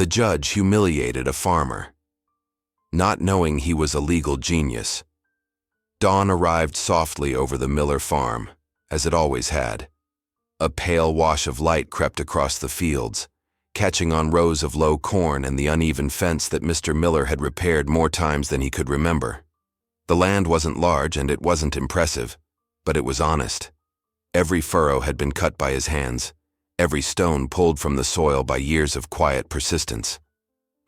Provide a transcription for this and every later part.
The judge humiliated a farmer, not knowing he was a legal genius. Dawn arrived softly over the Miller farm, as it always had. A pale wash of light crept across the fields, catching on rows of low corn and the uneven fence that Mr. Miller had repaired more times than he could remember. The land wasn't large and it wasn't impressive, but it was honest. Every furrow had been cut by his hands, every stone pulled from the soil by years of quiet persistence.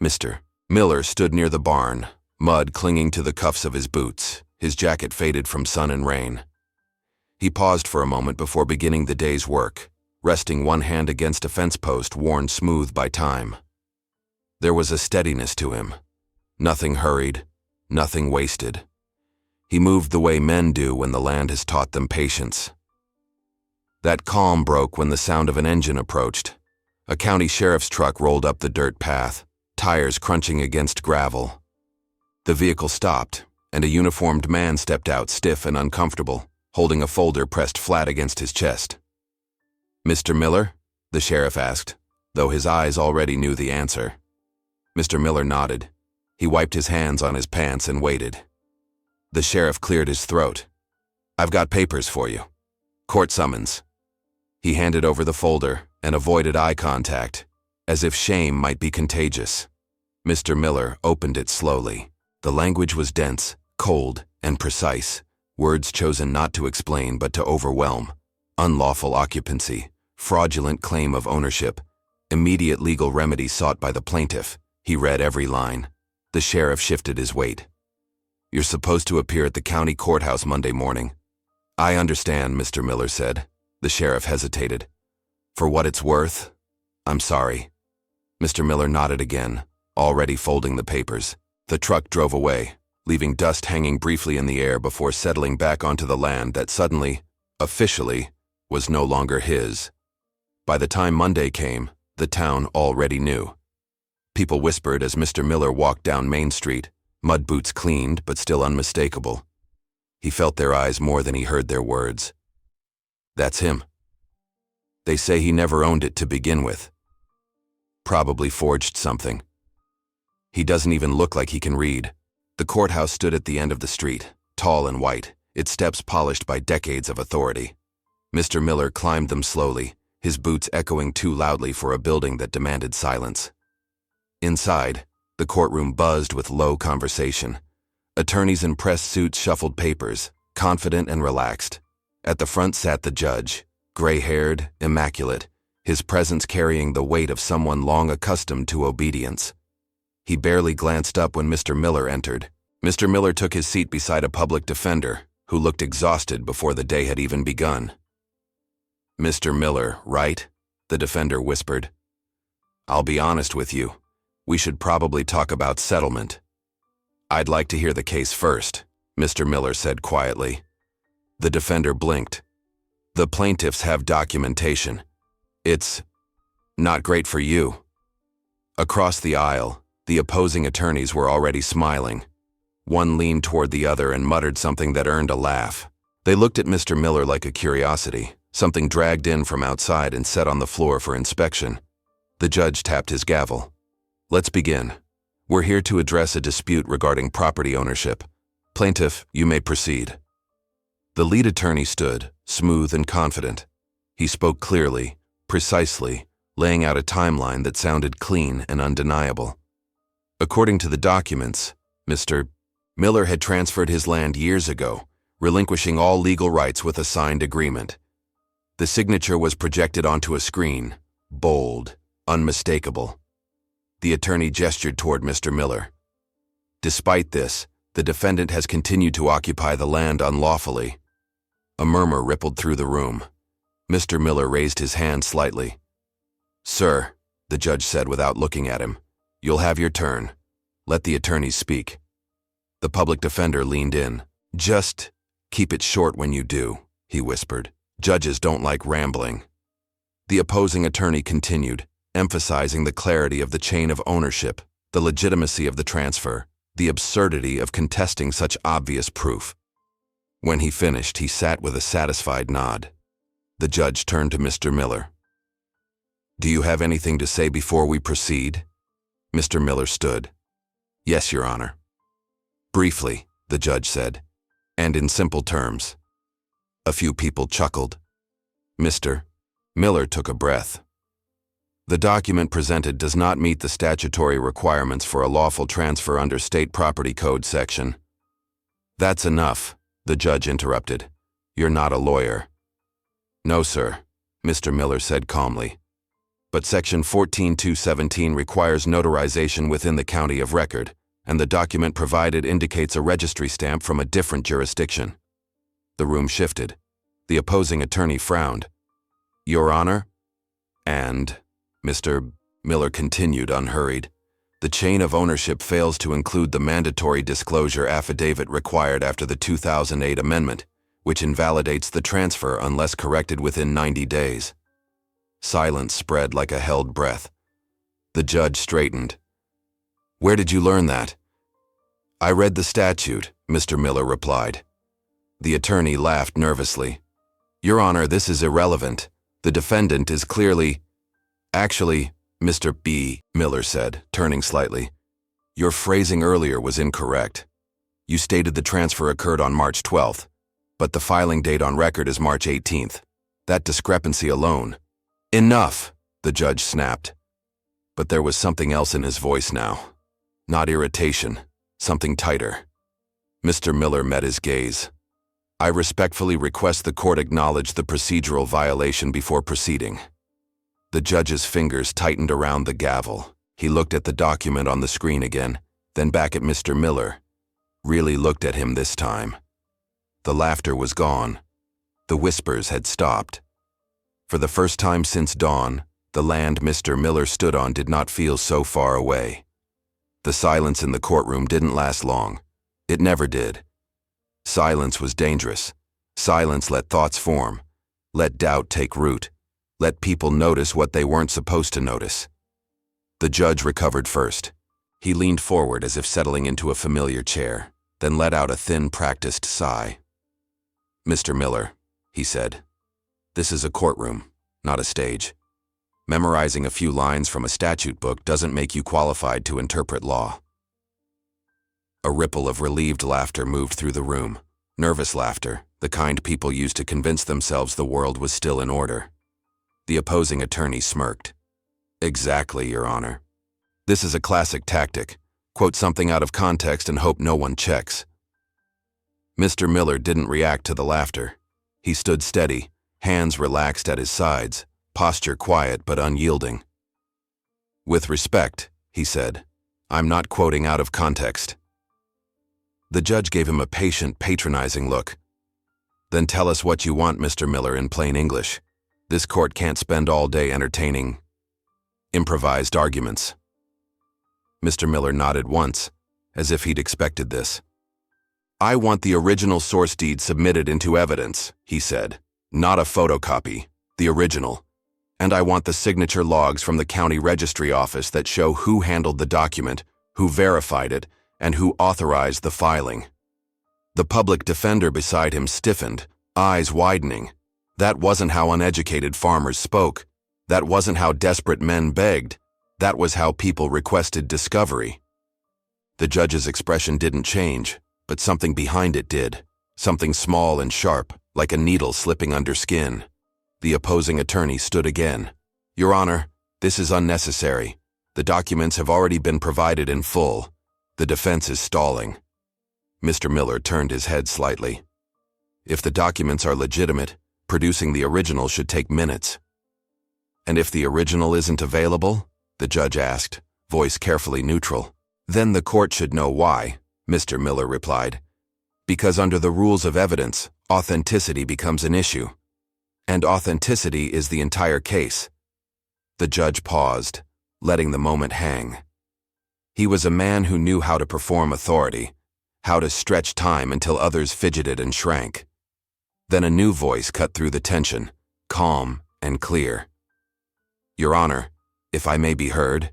Mr. Miller stood near the barn, mud clinging to the cuffs of his boots, his jacket faded from sun and rain. He paused for a moment before beginning the day's work, resting one hand against a fence post worn smooth by time. There was a steadiness to him. Nothing hurried, nothing wasted. He moved the way men do when the land has taught them patience. That calm broke when the sound of an engine approached. A county sheriff's truck rolled up the dirt path, tires crunching against gravel. The vehicle stopped, and a uniformed man stepped out, stiff and uncomfortable, holding a folder pressed flat against his chest. "Mr. Miller?" the sheriff asked, though his eyes already knew the answer. Mr. Miller nodded. He wiped his hands on his pants and waited. The sheriff cleared his throat. "I've got papers for you. Court summons." He handed over the folder and avoided eye contact, as if shame might be contagious. Mr. Miller opened it slowly. The language was dense, cold, and precise, words chosen not to explain but to overwhelm. Unlawful occupancy, fraudulent claim of ownership, immediate legal remedy sought by the plaintiff. He read every line. The sheriff shifted his weight. "You're supposed to appear at the county courthouse Monday morning." "I understand," Mr. Miller said. The sheriff hesitated. "For what it's worth, I'm sorry." Mr. Miller nodded again, already folding the papers. The truck drove away, leaving dust hanging briefly in the air before settling back onto the land that suddenly, officially, was no longer his. By the time Monday came, the town already knew. People whispered as Mr. Miller walked down Main Street, mud boots cleaned but still unmistakable. He felt their eyes more than he heard their words. "That's him. They say he never owned it to begin with. Probably forged something. He doesn't even look like he can read." The courthouse stood at the end of the street, tall and white, its steps polished by decades of authority. Mr. Miller climbed them slowly, his boots echoing too loudly for a building that demanded silence. Inside, the courtroom buzzed with low conversation. Attorneys in press suits shuffled papers, confident and relaxed. At the front sat the judge, gray-haired, immaculate, his presence carrying the weight of someone long accustomed to obedience. He barely glanced up when Mr. Miller entered. Mr. Miller took his seat beside a public defender, who looked exhausted before the day had even begun. "Mr. Miller, right?" the defender whispered. "I'll be honest with you. We should probably talk about settlement." "I'd like to hear the case first," Mr. Miller said quietly. The defender blinked. "The plaintiffs have documentation. It's not great for you." Across the aisle, the opposing attorneys were already smiling. One leaned toward the other and muttered something that earned a laugh. They looked at Mr. Miller like a curiosity, something dragged in from outside and set on the floor for inspection. The judge tapped his gavel. "Let's begin. We're here to address a dispute regarding property ownership. Plaintiff, you may proceed." The lead attorney stood, smooth and confident. He spoke clearly, precisely, laying out a timeline that sounded clean and undeniable. According to the documents, Mr. Miller had transferred his land years ago, relinquishing all legal rights with a signed agreement. The signature was projected onto a screen, bold, unmistakable. The attorney gestured toward Mr. Miller. "Despite this, the defendant has continued to occupy the land unlawfully." A murmur rippled through the room. Mr. Miller raised his hand slightly. "Sir," the judge said without looking at him, "you'll have your turn. Let the attorneys speak." The public defender leaned in. "Just keep it short when you do," he whispered. "Judges don't like rambling." The opposing attorney continued, emphasizing the clarity of the chain of ownership, the legitimacy of the transfer, the absurdity of contesting such obvious proof. When he finished, he sat with a satisfied nod. The judge turned to Mr. Miller. "Do you have anything to say before we proceed?" Mr. Miller stood. Yes, Your Honor. Briefly, the judge said, and in simple terms. A few people chuckled. Mr. Miller took a breath. The document presented does not meet the statutory requirements for a lawful transfer under State Property Code section. That's enough, the judge interrupted. You're not a lawyer. No, sir, Mr. Miller said calmly. But Section 14217 requires notarization within the county of record, and the document provided indicates a registry stamp from a different jurisdiction. The room shifted. The opposing attorney frowned. Your Honor? And, Mr. Miller continued unhurried, the chain of ownership fails to include the mandatory disclosure affidavit required after the 2008 amendment, which invalidates the transfer unless corrected within 90 days. Silence spread like a held breath. The judge straightened. Where did you learn that? I read the statute, Mr. Miller replied. The attorney laughed nervously. Your Honor, this is irrelevant. The defendant is clearly... Actually, Mr. B. Miller said, turning slightly. Your phrasing earlier was incorrect. You stated the transfer occurred on March 12th, but the filing date on record is March 18th. That discrepancy alone... Enough, the judge snapped. But there was something else in his voice now. Not irritation, something tighter. Mr. Miller met his gaze. I respectfully request the court acknowledge the procedural violation before proceeding. The judge's fingers tightened around the gavel. He looked at the document on the screen again, then back at Mr. Miller. Really looked at him this time. The laughter was gone. The whispers had stopped. For the first time since dawn, the land Mr. Miller stood on did not feel so far away. The silence in the courtroom didn't last long. It never did. Silence was dangerous. Silence let thoughts form, let doubt take root, let people notice what they weren't supposed to notice. The judge recovered first. He leaned forward as if settling into a familiar chair, then let out a thin, practiced sigh. Mr. Miller, he said, this is a courtroom, not a stage. Memorizing a few lines from a statute book doesn't make you qualified to interpret law. A ripple of relieved laughter moved through the room. Nervous laughter, the kind people used to convince themselves the world was still in order. The opposing attorney smirked. Exactly, Your Honor. This is a classic tactic. Quote something out of context and hope no one checks. Mr. Miller didn't react to the laughter. He stood steady, hands relaxed at his sides, posture quiet but unyielding. With respect, he said, I'm not quoting out of context. The judge gave him a patient, patronizing look. Then tell us what you want, Mr. Miller, in plain English. This court can't spend all day entertaining improvised arguments. Mr. Miller nodded once, as if he'd expected this. I want the original source deed submitted into evidence, he said. Not a photocopy, the original. And I want the signature logs from the county registry office that show who handled the document, who verified it, and who authorized the filing. The public defender beside him stiffened, eyes widening. That wasn't how uneducated farmers spoke. That wasn't how desperate men begged. That was how people requested discovery. The judge's expression didn't change, but something behind it did. Something small and sharp, like a needle slipping under skin. The opposing attorney stood again. Your Honor, this is unnecessary. The documents have already been provided in full. The defense is stalling. Mr. Miller turned his head slightly. If the documents are legitimate, producing the original should take minutes. And if the original isn't available? The judge asked, voice carefully neutral. Then the court should know why, Mr. Miller replied. Because under the rules of evidence, authenticity becomes an issue. And authenticity is the entire case. The judge paused, letting the moment hang. He was a man who knew how to perform authority, how to stretch time until others fidgeted and shrank. Then a new voice cut through the tension, calm and clear. Your Honor, if I may be heard.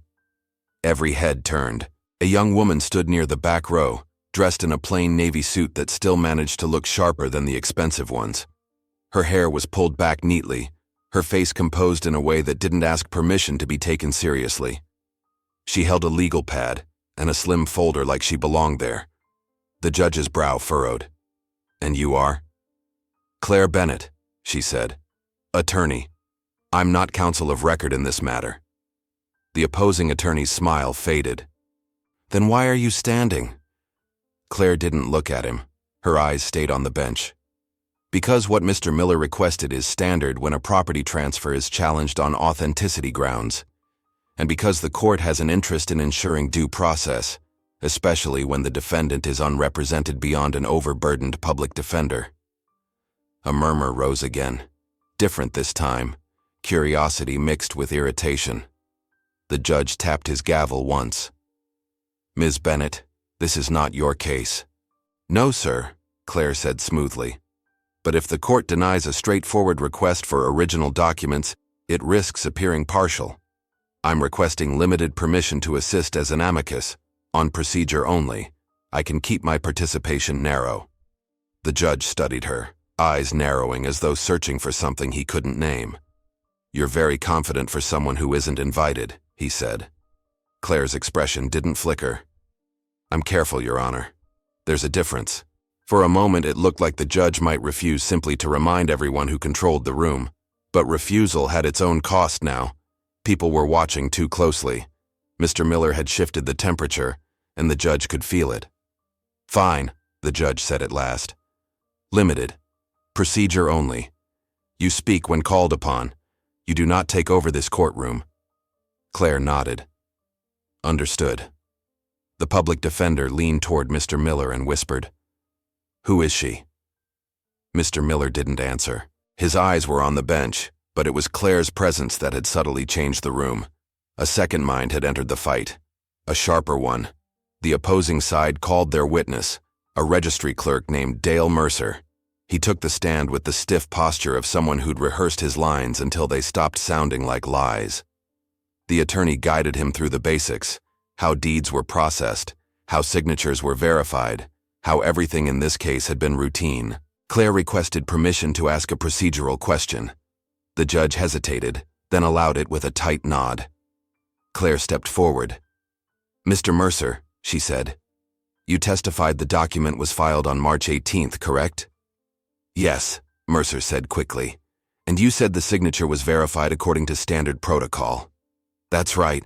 Every head turned. A young woman stood near the back row, dressed in a plain navy suit that still managed to look sharper than the expensive ones. Her hair was pulled back neatly, her face composed in a way that didn't ask permission to be taken seriously. She held a legal pad and a slim folder like she belonged there. The judge's brow furrowed. "And you are?" "Claire Bennett," she said. "Attorney. I'm not counsel of record in this matter." The opposing attorney's smile faded. "Then why are you standing?" Claire didn't look at him. Her eyes stayed on the bench. "Because what Mr. Miller requested is standard when a property transfer is challenged on authenticity grounds, and because the court has an interest in ensuring due process, especially when the defendant is unrepresented beyond an overburdened public defender." A murmur rose again, different this time, curiosity mixed with irritation. The judge tapped his gavel once. "Ms. Bennett, this is not your case." "No, sir," Claire said smoothly. "But if the court denies a straightforward request for original documents, it risks appearing partial. I'm requesting limited permission to assist as an amicus, on procedure only. I can keep my participation narrow." The judge studied her, eyes narrowing as though searching for something he couldn't name. "You're very confident for someone who isn't invited," he said. Claire's expression didn't flicker. "I'm careful, Your Honor. There's a difference." For a moment it looked like the judge might refuse simply to remind everyone who controlled the room. But refusal had its own cost now. People were watching too closely. Mr. Miller had shifted the temperature, and the judge could feel it. "Fine," the judge said at last. "Limited. Procedure only. You speak when called upon. You do not take over this courtroom." Claire nodded. "Understood." The public defender leaned toward Mr. Miller and whispered, "Who is she?" Mr. Miller didn't answer. His eyes were on the bench, but it was Claire's presence that had subtly changed the room. A second mind had entered the fight, a sharper one. The opposing side called their witness, a registry clerk named Dale Mercer. He took the stand with the stiff posture of someone who'd rehearsed his lines until they stopped sounding like lies. The attorney guided him through the basics, how deeds were processed, how signatures were verified, how everything in this case had been routine. Claire requested permission to ask a procedural question. The judge hesitated, then allowed it with a tight nod. Claire stepped forward. "Mr. Mercer," she said, "you testified the document was filed on March 18th, correct?" "Yes," Mercer said quickly. "And you said the signature was verified according to standard protocol." "That's right."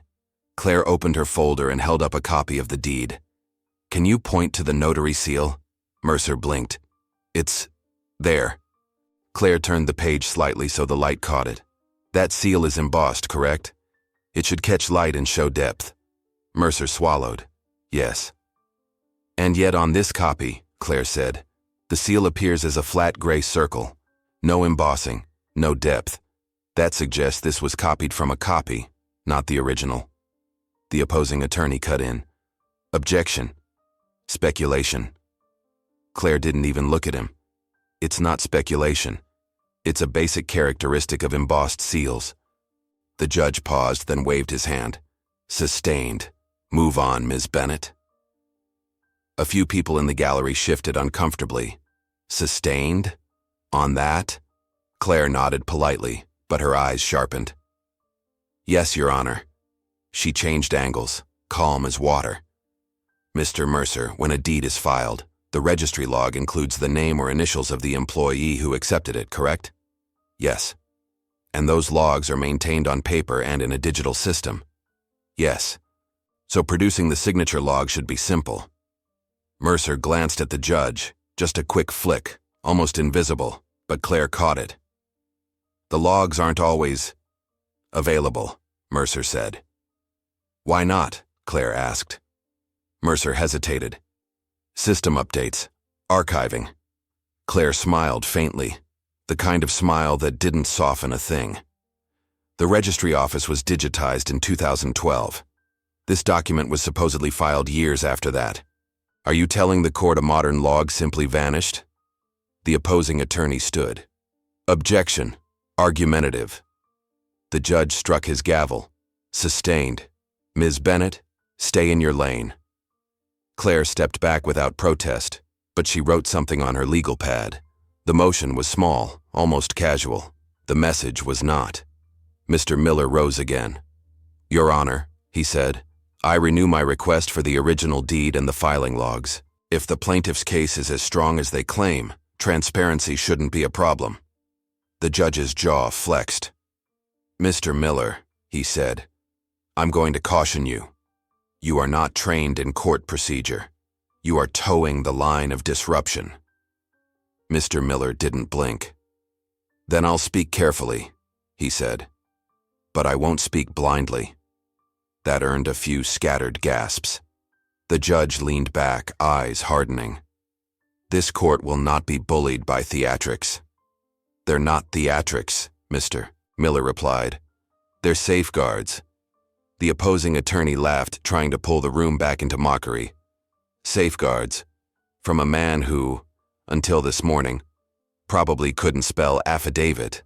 Claire opened her folder and held up a copy of the deed. "Can you point to the notary seal?" Mercer blinked. "It's there." Claire turned the page slightly so the light caught it. "That seal is embossed, correct? It should catch light and show depth." Mercer swallowed. "Yes." "And yet on this copy," Claire said, "the seal appears as a flat gray circle. No embossing, no depth. That suggests this was copied from a copy, not the original." The opposing attorney cut in. "Objection. Speculation." Claire didn't even look at him. "It's not speculation. It's a basic characteristic of embossed seals." The judge paused, then waved his hand. "Sustained. Move on, Ms. Bennett." A few people in the gallery shifted uncomfortably. "Sustained? On that?" Claire nodded politely, but her eyes sharpened. "Yes, Your Honor." She changed angles, calm as water. "Mr. Mercer, when a deed is filed, the registry log includes the name or initials of the employee who accepted it, correct?" "Yes." "And those logs are maintained on paper and in a digital system?" "Yes." "So producing the signature log should be simple." Mercer glanced at the judge, just a quick flick, almost invisible, but Claire caught it. "The logs aren't always available," Mercer said. "Why not?" Claire asked. Mercer hesitated. "System updates. Archiving." Claire smiled faintly, the kind of smile that didn't soften a thing. The registry office was digitized in 2012. This document was supposedly filed years after that. Are you telling the court a modern log simply vanished? The opposing attorney stood. "Objection. Argumentative." The judge struck his gavel. "Sustained. Ms. Bennett, stay in your lane." Claire stepped back without protest, but she wrote something on her legal pad. The motion was small, almost casual. The message was not. Mr. Miller rose again. "Your Honor," he said, I renew my request for the original deed and the filing logs. If the plaintiff's case is as strong as they claim, transparency shouldn't be a problem. The judge's jaw flexed. Mr. Miller, he said, I'm going to caution you. You are not trained in court procedure. You are towing the line of disruption. Mr. Miller didn't blink. Then I'll speak carefully, he said. But I won't speak blindly. That earned a few scattered gasps. The judge leaned back, eyes hardening. This court will not be bullied by theatrics. They're not theatrics, Mr. Miller replied. They're safeguards. The opposing attorney laughed, trying to pull the room back into mockery. Safeguards. From a man who, until this morning, probably couldn't spell affidavit.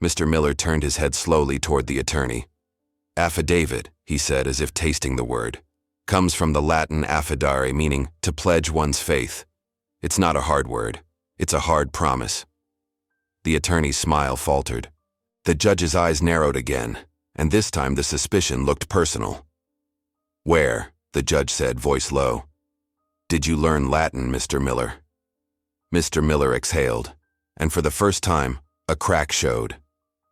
Mr. Miller turned his head slowly toward the attorney. Affidavit, he said as if tasting the word, comes from the Latin affidare, meaning to pledge one's faith. It's not a hard word. It's a hard promise. The attorney's smile faltered. The judge's eyes narrowed again, and this time the suspicion looked personal. Where, the judge said, voice low, did you learn Latin, Mr. Miller? Mr. Miller exhaled, and for the first time, a crack showed.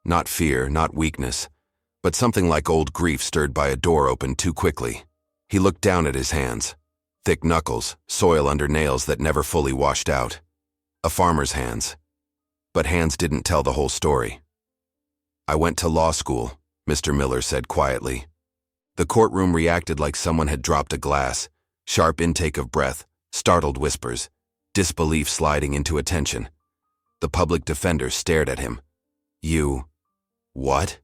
Not fear, not weakness, but something like old grief stirred by a door opened too quickly. He looked down at his hands. Thick knuckles, soil under nails that never fully washed out. A farmer's hands. But hands didn't tell the whole story. I went to law school, Mr. Miller said quietly. The courtroom reacted like someone had dropped a glass. Sharp intake of breath, startled whispers, disbelief sliding into attention. The public defender stared at him. You... what?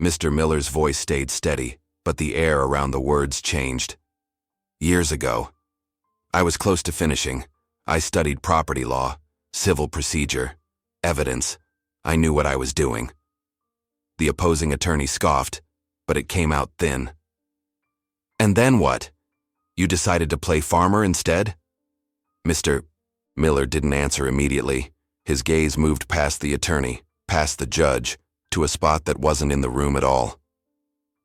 Mr. Miller's voice stayed steady, but the air around the words changed. Years ago. I was close to finishing. I studied property law, civil procedure, evidence. I knew what I was doing. The opposing attorney scoffed, but it came out thin. And then what? You decided to play farmer instead? Mr. Miller didn't answer immediately. His gaze moved past the attorney, past the judge, to a spot that wasn't in the room at all.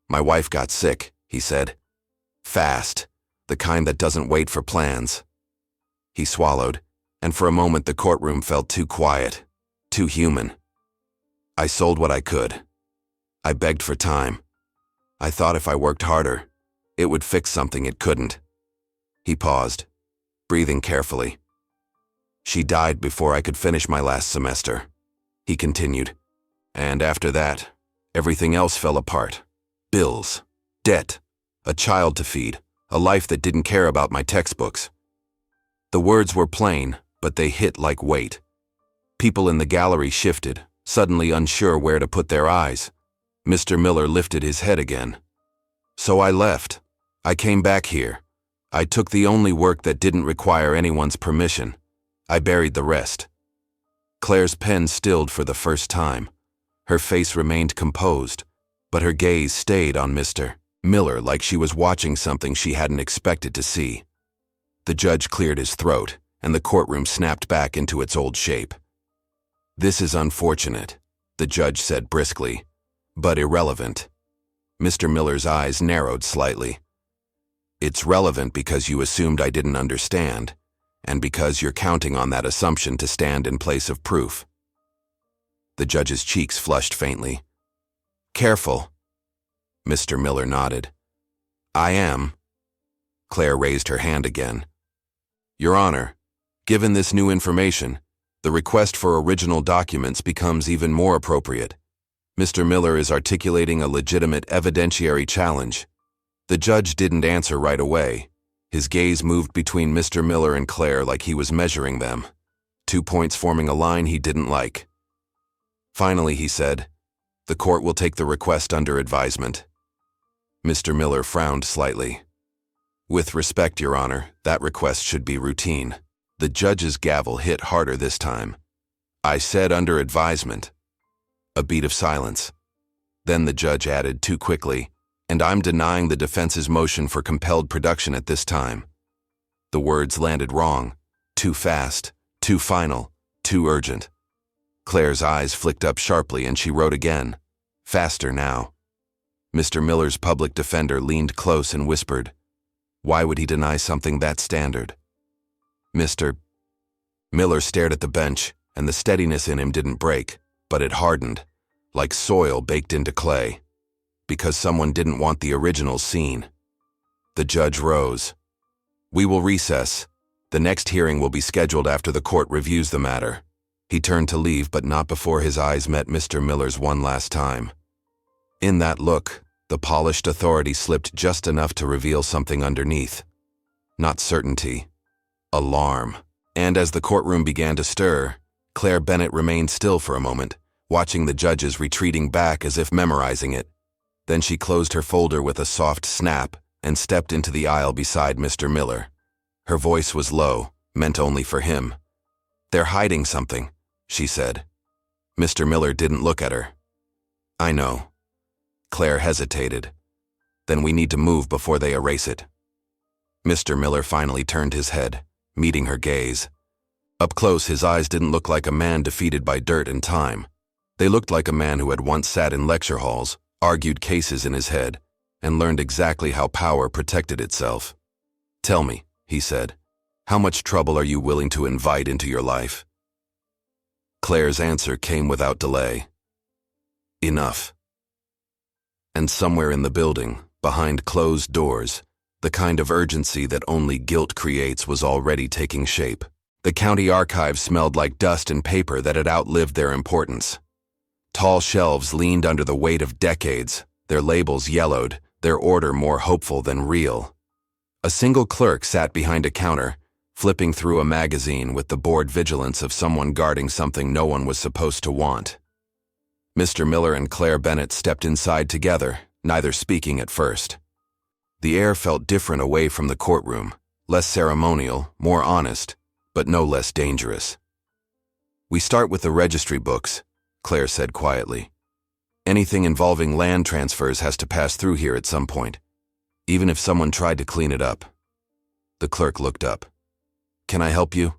My wife got sick, he said. Fast, the kind that doesn't wait for plans. He swallowed, and for a moment the courtroom felt too quiet, too human. I sold what I could. I begged for time. I thought if I worked harder, it would fix something it couldn't. He paused, breathing carefully. She died before I could finish my last semester, he continued. And after that, everything else fell apart. Bills, debt, a child to feed, a life that didn't care about my textbooks. The words were plain, but they hit like weight. People in the gallery shifted, suddenly unsure where to put their eyes. Mr. Miller lifted his head again. So I left. I came back here. I took the only work that didn't require anyone's permission. I buried the rest. Claire's pen stilled for the first time. Her face remained composed, but her gaze stayed on Mr. Miller like she was watching something she hadn't expected to see. The judge cleared his throat, and the courtroom snapped back into its old shape. This is unfortunate, the judge said briskly, but irrelevant. Mr. Miller's eyes narrowed slightly. It's relevant because you assumed I didn't understand, and because you're counting on that assumption to stand in place of proof. The judge's cheeks flushed faintly. Careful. Mr. Miller nodded. I am. Claire raised her hand again. Your Honor, given this new information, the request for original documents becomes even more appropriate. Mr. Miller is articulating a legitimate evidentiary challenge. The judge didn't answer right away. His gaze moved between Mr. Miller and Claire like he was measuring them, 2 points forming a line he didn't like. Finally, he said, the court will take the request under advisement. Mr. Miller frowned slightly. With respect, Your Honor, that request should be routine. The judge's gavel hit harder this time. I said under advisement. A beat of silence. Then the judge added too quickly, and I'm denying the defense's motion for compelled production at this time. The words landed wrong. Too fast, too final, too urgent. Claire's eyes flicked up sharply and she wrote again. Faster now. Mr. Miller's public defender leaned close and whispered, "Why would he deny something that standard?" Mr. Miller stared at the bench, and the steadiness in him didn't break, but it hardened, like soil baked into clay, because someone didn't want the original seen. The judge rose. "We will recess. The next hearing will be scheduled after the court reviews the matter." He turned to leave, but not before his eyes met Mr. Miller's one last time. In that look, the polished authority slipped just enough to reveal something underneath. Not certainty, alarm. And as the courtroom began to stir, Claire Bennett remained still for a moment, watching the judges retreating back as if memorizing it. Then she closed her folder with a soft snap and stepped into the aisle beside Mr. Miller. Her voice was low, meant only for him. "They're hiding something," she said. Mr. Miller didn't look at her. "I know." Claire hesitated. "Then we need to move before they erase it." Mr. Miller finally turned his head, meeting her gaze. Up close, his eyes didn't look like a man defeated by dirt and time. They looked like a man who had once sat in lecture halls, argued cases in his head, and learned exactly how power protected itself. "Tell me," he said, "how much trouble are you willing to invite into your life?" Claire's answer came without delay. "Enough." And somewhere in the building, behind closed doors, the kind of urgency that only guilt creates was already taking shape. The county archives smelled like dust and paper that had outlived their importance. Tall shelves leaned under the weight of decades, their labels yellowed, their order more hopeful than real. A single clerk sat behind a counter, flipping through a magazine with the bored vigilance of someone guarding something no one was supposed to want. Mr. Miller and Claire Bennett stepped inside together, neither speaking at first. The air felt different away from the courtroom, less ceremonial, more honest, but no less dangerous. "We start with the registry books," Claire said quietly. "Anything involving land transfers has to pass through here at some point, even if someone tried to clean it up." The clerk looked up. "Can I help you?"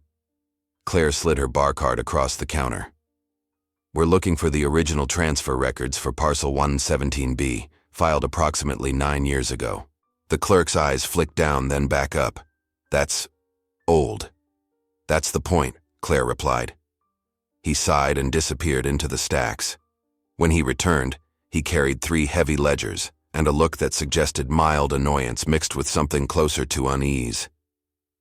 Claire slid her bar card across the counter. "We're looking for the original transfer records for Parcel 117B, filed approximately 9 years ago." The clerk's eyes flicked down, then back up. "That's old." "That's the point," Claire replied. He sighed and disappeared into the stacks. When he returned, he carried 3 heavy ledgers and a look that suggested mild annoyance mixed with something closer to unease.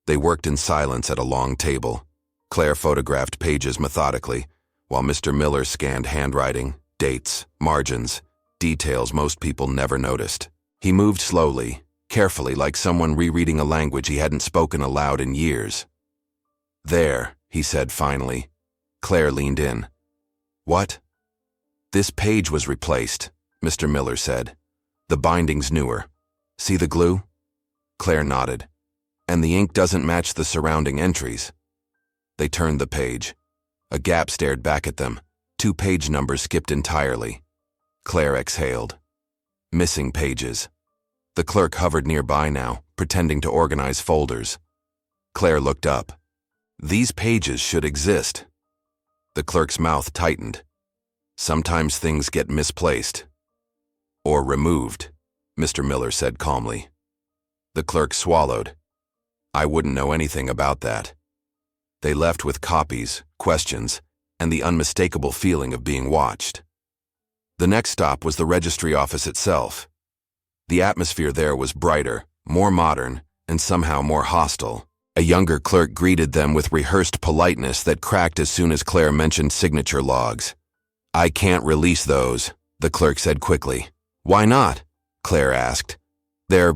They worked in silence at a long table. Claire photographed pages methodically, while Mr. Miller scanned handwriting, dates, margins, details most people never noticed. He moved slowly, carefully, like someone rereading a language he hadn't spoken aloud in years. "There," he said finally. Claire leaned in. "What?" "This page was replaced," Mr. Miller said. "The binding's newer. See the glue?" Claire nodded. "And the ink doesn't match the surrounding entries." They turned the page. A gap stared back at them. 2 page numbers skipped entirely. Claire exhaled. Missing pages. The clerk hovered nearby now, pretending to organize folders. Claire looked up. "These pages should exist." The clerk's mouth tightened. "Sometimes things get misplaced." "Or removed," Mr. Miller said calmly. The clerk swallowed. "I wouldn't know anything about that." They left with copies, questions, and the unmistakable feeling of being watched. The next stop was the registry office itself. The atmosphere there was brighter, more modern, and somehow more hostile. A younger clerk greeted them with rehearsed politeness that cracked as soon as Claire mentioned signature logs. "I can't release those," the clerk said quickly. "Why not?" Claire asked. "They're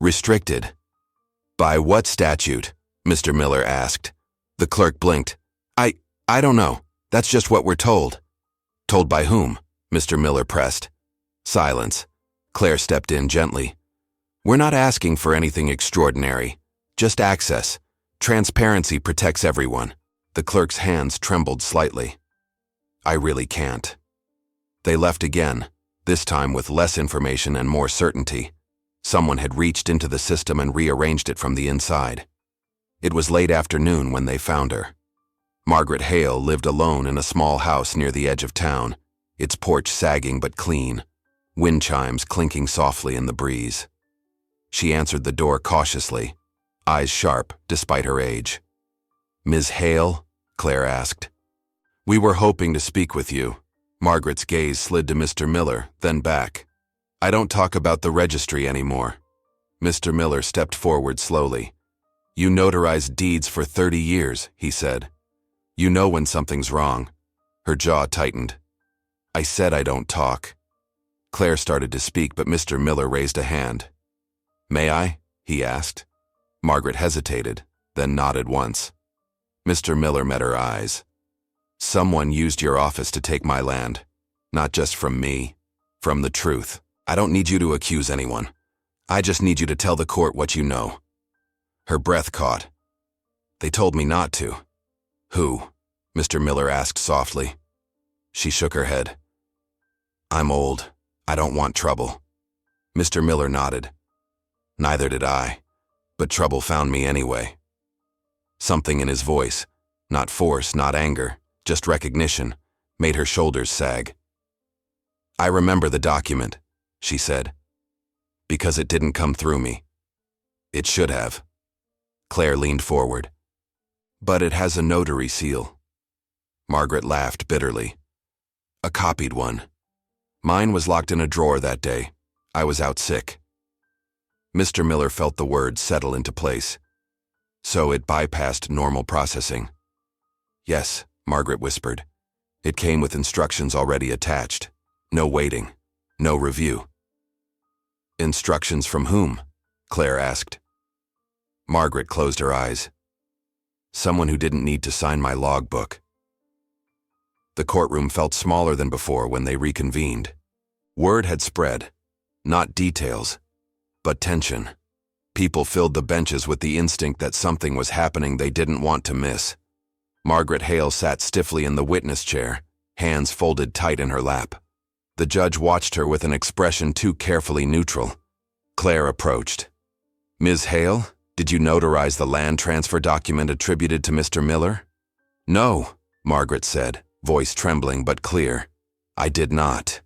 restricted." "By what statute?" Mr. Miller asked. The clerk blinked. I don't know. That's just what we're told." "Told by whom?" Mr. Miller pressed. Silence. Claire stepped in gently. "We're not asking for anything extraordinary. Just access. Transparency protects everyone." The clerk's hands trembled slightly. "I really can't." They left again, this time with less information and more certainty. Someone had reached into the system and rearranged it from the inside. It was late afternoon when they found her. Margaret Hale lived alone in a small house near the edge of town, its porch sagging but clean. wind chimes clinking softly in the breeze. She answered the door cautiously, eyes sharp despite her age. "Ms. Hale?" Claire asked. "We were hoping to speak with you." Margaret's gaze slid to Mr. Miller, then back. "I don't talk about the registry anymore." Mr. Miller stepped forward slowly. "You notarized deeds for 30 years, he said. "You know when something's wrong." Her jaw tightened. "I said I don't talk." Claire started to speak, but Mr. Miller raised a hand. "May I?" he asked. Margaret hesitated, then nodded once. Mr. Miller met her eyes. "Someone used your office to take my land. Not just from me, from the truth. I don't need you to accuse anyone. I just need you to tell the court what you know." Her breath caught. "They told me not to." "Who?" Mr. Miller asked softly. She shook her head. "I'm old. I don't want trouble." Mr. Miller nodded. "Neither did I, but trouble found me anyway." Something in his voice, not force, not anger, just recognition, made her shoulders sag. "I remember the document," she said, "because it didn't come through me. It should have." Claire leaned forward. "But it has a notary seal." Margaret laughed bitterly. "A copied one. Mine was locked in a drawer that day. I was out sick." Mr. Miller felt the words settle into place. "So it bypassed normal processing." "Yes," Margaret whispered. "It came with instructions already attached. No waiting. No review." "Instructions from whom?" Claire asked. Margaret closed her eyes. "Someone who didn't need to sign my logbook." The courtroom felt smaller than before when they reconvened. Word had spread. Not details, but tension. People filled the benches with the instinct that something was happening they didn't want to miss. Margaret Hale sat stiffly in the witness chair, hands folded tight in her lap. The judge watched her with an expression too carefully neutral. Claire approached. "Ms. Hale, did you notarize the land transfer document attributed to Mr. Miller?" "No," Margaret said, voice trembling but clear. "I did not."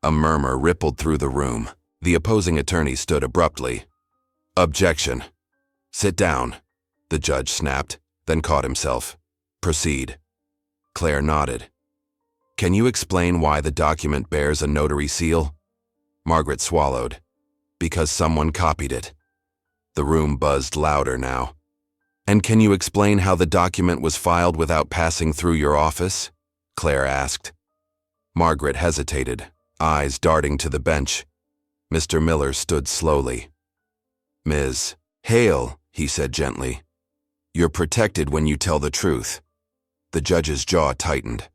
A murmur rippled through the room. The opposing attorney stood abruptly. "Objection." "Sit down," the judge snapped, then caught himself. "Proceed." Claire nodded. "Can you explain why the document bears a notary seal?" Margaret swallowed. "Because someone copied it." The room buzzed louder now. "And can you explain how the document was filed without passing through your office?" Claire asked. Margaret hesitated, eyes darting to the bench. Mr. Miller stood slowly. "Ms. Hale," he said gently, "you're protected when you tell the truth." The judge's jaw tightened.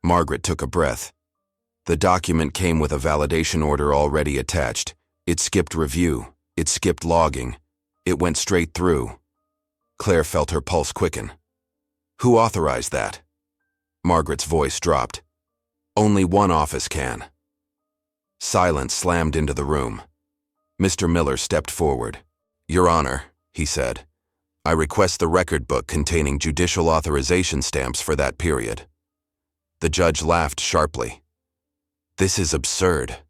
Margaret took a breath. The document came with a validation order already attached. It skipped review. It skipped logging. It went straight through. Claire felt her pulse quicken. "Who authorized that?" Margaret's voice dropped. "Only one office can." Silence slammed into the room. Mr. Miller stepped forward. "Your Honor," he said, "I request the record book containing judicial authorization stamps for that period." The judge laughed sharply. "This is absurd."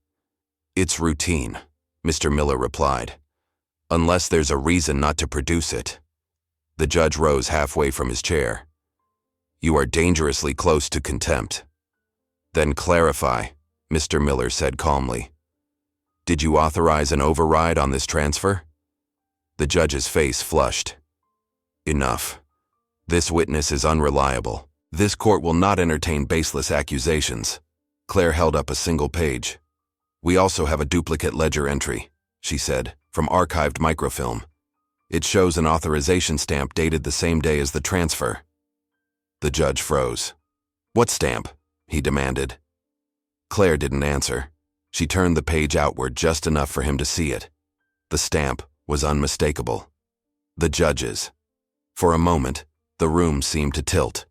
"It's routine," Mr. Miller replied, "unless there's a reason not to produce it." The judge rose halfway from his chair. "You are dangerously close to contempt." "Then clarify," Mr. Miller said calmly. "Did you authorize an override on this transfer?" The judge's face flushed. "Enough. This witness is unreliable. This court will not entertain baseless accusations." Claire held up a single page. "We also have a duplicate ledger entry," she said, "from archived microfilm. It shows an authorization stamp dated the same day as the transfer." The judge froze. "What stamp?" he demanded. Claire didn't answer. She turned the page outward just enough for him to see it. The stamp was unmistakable. The judge's. For a moment, the room seemed to tilt.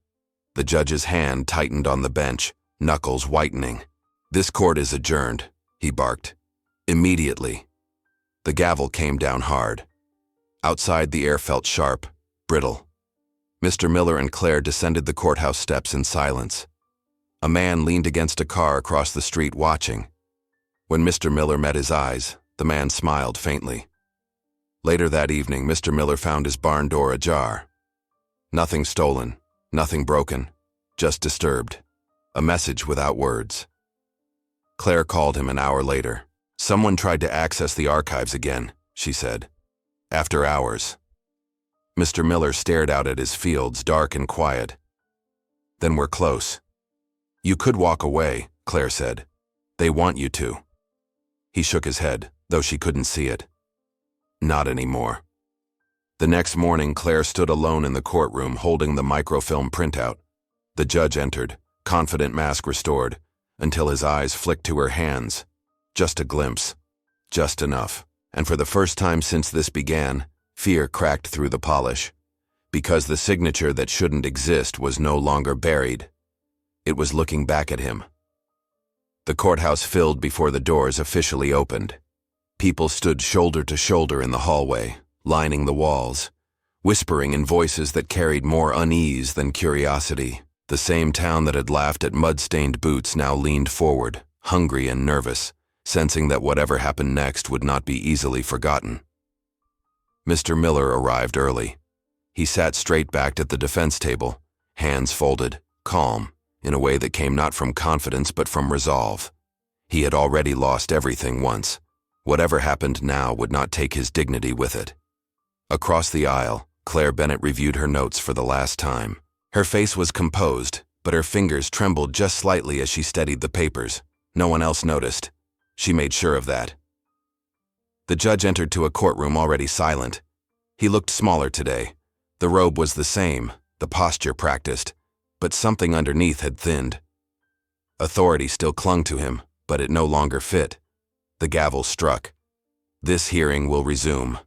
The judge's hand tightened on the bench, knuckles whitening. "This court is adjourned," he barked. "Immediately." The gavel came down hard. Outside, the air felt sharp, brittle. Mr. Miller and Claire descended the courthouse steps in silence. A man leaned against a car across the street watching. When Mr. Miller met his eyes, the man smiled faintly. Later that evening, Mr. Miller found his barn door ajar. Nothing stolen, nothing broken, just disturbed. A message without words. Claire called him an hour later. Someone tried to access the archives again, she said. After hours. Mr. Miller stared out at his fields, dark and quiet. Then we're close. You could walk away, Claire said. They want you to. He shook his head, though she couldn't see it. Not anymore. The next morning, Claire stood alone in the courtroom holding the microfilm printout. The judge entered, confident mask restored, until his eyes flicked to her hands. Just a glimpse. Just enough. And for the first time since this began, fear cracked through the polish. Because the signature that shouldn't exist was no longer buried. It was looking back at him. The courthouse filled before the doors officially opened. People stood shoulder to shoulder in the hallway, lining the walls, whispering in voices that carried more unease than curiosity. The same town that had laughed at mud-stained boots now leaned forward, hungry and nervous, sensing that whatever happened next would not be easily forgotten. Mr. Miller arrived early. He sat straight-backed at the defense table, hands folded, calm, in a way that came not from confidence but from resolve. He had already lost everything once. Whatever happened now would not take his dignity with it. Across the aisle, Claire Bennett reviewed her notes for the last time. Her face was composed, but her fingers trembled just slightly as she steadied the papers. No one else noticed. She made sure of that. The judge entered to a courtroom already silent. He looked smaller today. The robe was the same, the posture practiced, but something underneath had thinned. Authority still clung to him, but it no longer fit. The gavel struck. This hearing will resume.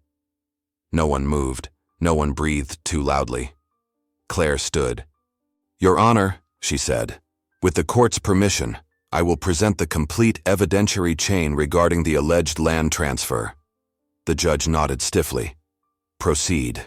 No one moved. No one breathed too loudly. Claire stood. Your Honor, she said, with the court's permission, I will present the complete evidentiary chain regarding the alleged land transfer. The judge nodded stiffly. Proceed.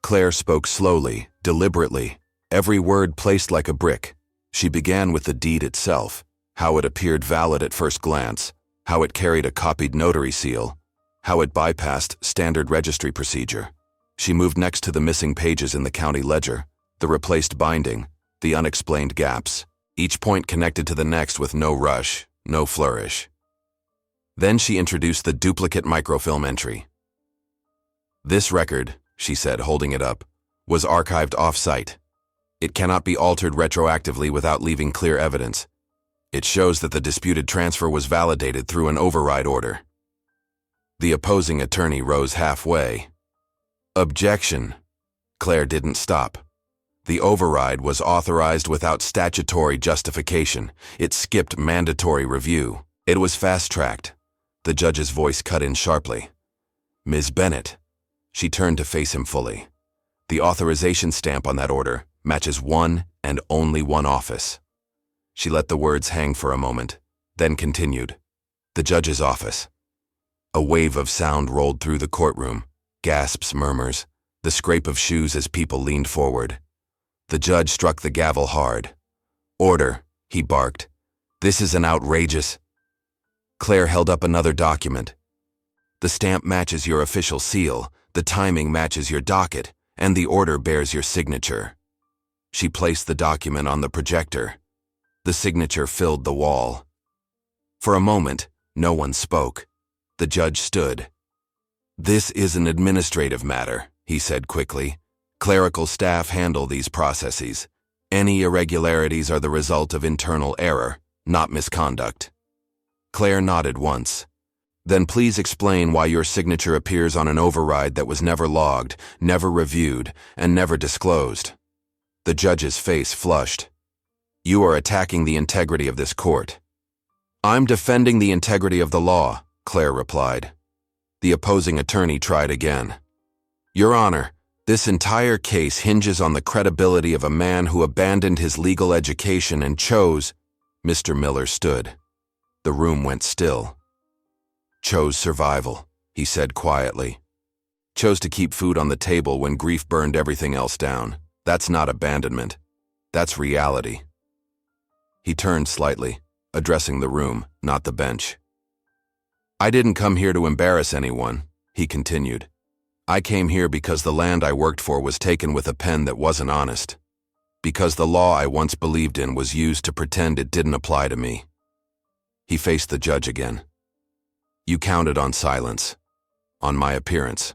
Claire spoke slowly, deliberately, every word placed like a brick. She began with the deed itself, how it appeared valid at first glance, how it carried a copied notary seal, how it bypassed standard registry procedure. She moved next to the missing pages in the county ledger, the replaced binding, the unexplained gaps, each point connected to the next with no rush, no flourish. Then she introduced the duplicate microfilm entry. This record, she said, holding it up, was archived off-site. It cannot be altered retroactively without leaving clear evidence. It shows that the disputed transfer was validated through an override order. The opposing attorney rose halfway. Objection. Claire didn't stop. The override was authorized without statutory justification. It skipped mandatory review. It was fast-tracked. The judge's voice cut in sharply. Ms. Bennett. She turned to face him fully. The authorization stamp on that order matches one and only one office. She let the words hang for a moment, then continued. The judge's office. A wave of sound rolled through the courtroom. Gasps, murmurs, the scrape of shoes as people leaned forward. The judge struck the gavel hard. Order, he barked. This is an outrageous. Claire held up another document. The stamp matches your official seal, the timing matches your docket, and the order bears your signature. She placed the document on the projector. The signature filled the wall. For a moment, no one spoke. The judge stood. This is an administrative matter, he said quickly. Clerical staff handle these processes. Any irregularities are the result of internal error, not misconduct. Claire nodded once. Then please explain why your signature appears on an override that was never logged, never reviewed, and never disclosed. The judge's face flushed. You are attacking the integrity of this court. I'm defending the integrity of the law, Claire replied. The opposing attorney tried again. Your Honor, this entire case hinges on the credibility of a man who abandoned his legal education and chose. Mr. Miller stood. The room went still. Chose survival, he said quietly. Chose to keep food on the table when grief burned everything else down. That's not abandonment. That's reality. He turned slightly, addressing the room, not the bench. I didn't come here to embarrass anyone, he continued. I came here because the land I worked for was taken with a pen that wasn't honest. Because the law I once believed in was used to pretend it didn't apply to me. He faced the judge again. You counted on silence, on my appearance,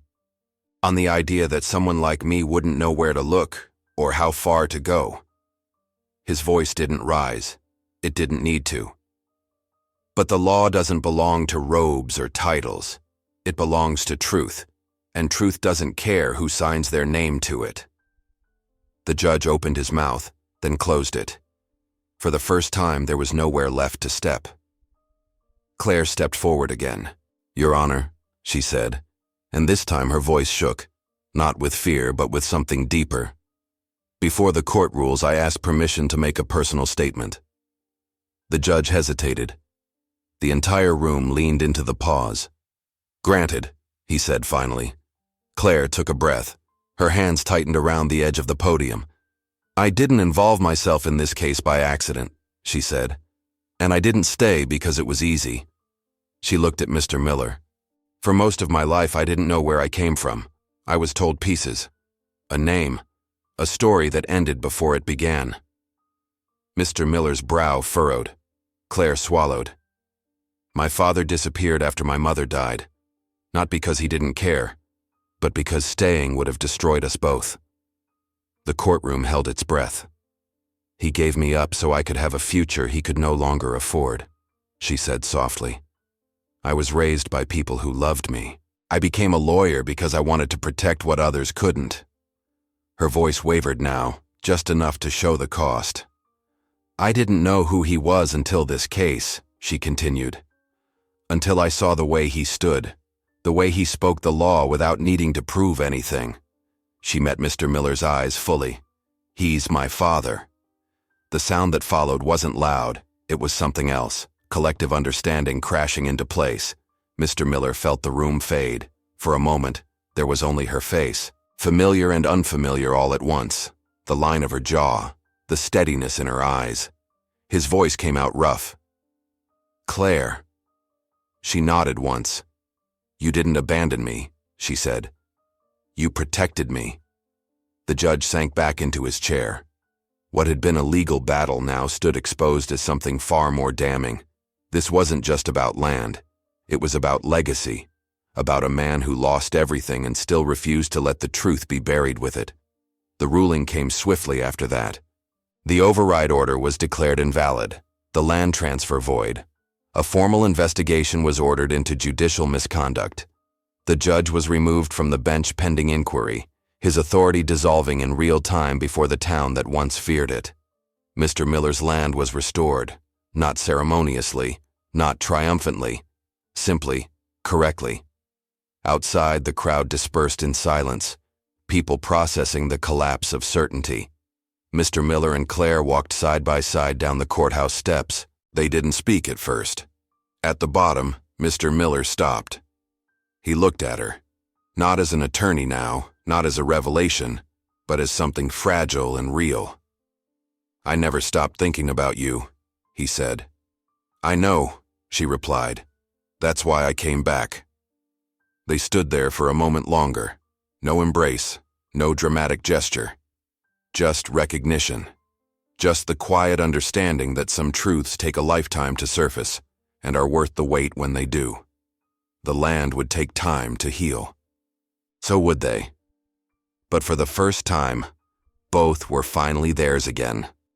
on the idea that someone like me wouldn't know where to look or how far to go. His voice didn't rise. It didn't need to. But the law doesn't belong to robes or titles. It belongs to truth, and truth doesn't care who signs their name to it. The judge opened his mouth, then closed it. For the first time, there was nowhere left to step. Claire stepped forward again. Your Honor, she said, and this time her voice shook, not with fear but with something deeper. Before the court rules, I asked permission to make a personal statement. The judge hesitated. The entire room leaned into the pause. Granted, he said finally. Claire took a breath. Her hands tightened around the edge of the podium. I didn't involve myself in this case by accident, she said, and I didn't stay because it was easy. She looked at Mr. Miller. For most of my life, I didn't know where I came from. I was told pieces. A name. A story that ended before it began. Mr. Miller's brow furrowed. Claire swallowed. My father disappeared after my mother died. Not because he didn't care, but because staying would have destroyed us both. The courtroom held its breath. He gave me up so I could have a future he could no longer afford, she said softly. I was raised by people who loved me. I became a lawyer because I wanted to protect what others couldn't. Her voice wavered now, just enough to show the cost. I didn't know who he was until this case, she continued. Until I saw the way he stood, the way he spoke the law without needing to prove anything. She met Mr. Miller's eyes fully. He's my father. The sound that followed wasn't loud, it was something else. Collective understanding crashing into place. Mr. Miller felt the room fade. For a moment, there was only her face, familiar and unfamiliar all at once. The line of her jaw, the steadiness in her eyes. His voice came out rough. Claire. She nodded once. You didn't abandon me, she said. You protected me. The judge sank back into his chair. What had been a legal battle now stood exposed as something far more damning. This wasn't just about land. It was about legacy, about a man who lost everything and still refused to let the truth be buried with it. The ruling came swiftly after that. The override order was declared invalid, the land transfer void. A formal investigation was ordered into judicial misconduct. The judge was removed from the bench pending inquiry, his authority dissolving in real time before the town that once feared it. Mr. Miller's land was restored. Not ceremoniously, not triumphantly, simply, correctly. Outside, the crowd dispersed in silence, people processing the collapse of certainty. Mr. Miller and Claire walked side by side down the courthouse steps. They didn't speak at first. At the bottom, Mr. Miller stopped. He looked at her, not as an attorney now, not as a revelation, but as something fragile and real. I never stopped thinking about you, he said. I know, she replied. That's why I came back. They stood there for a moment longer. No embrace, no dramatic gesture. Just recognition. Just the quiet understanding that some truths take a lifetime to surface and are worth the wait when they do. The land would take time to heal. So would they. But for the first time, both were finally theirs again.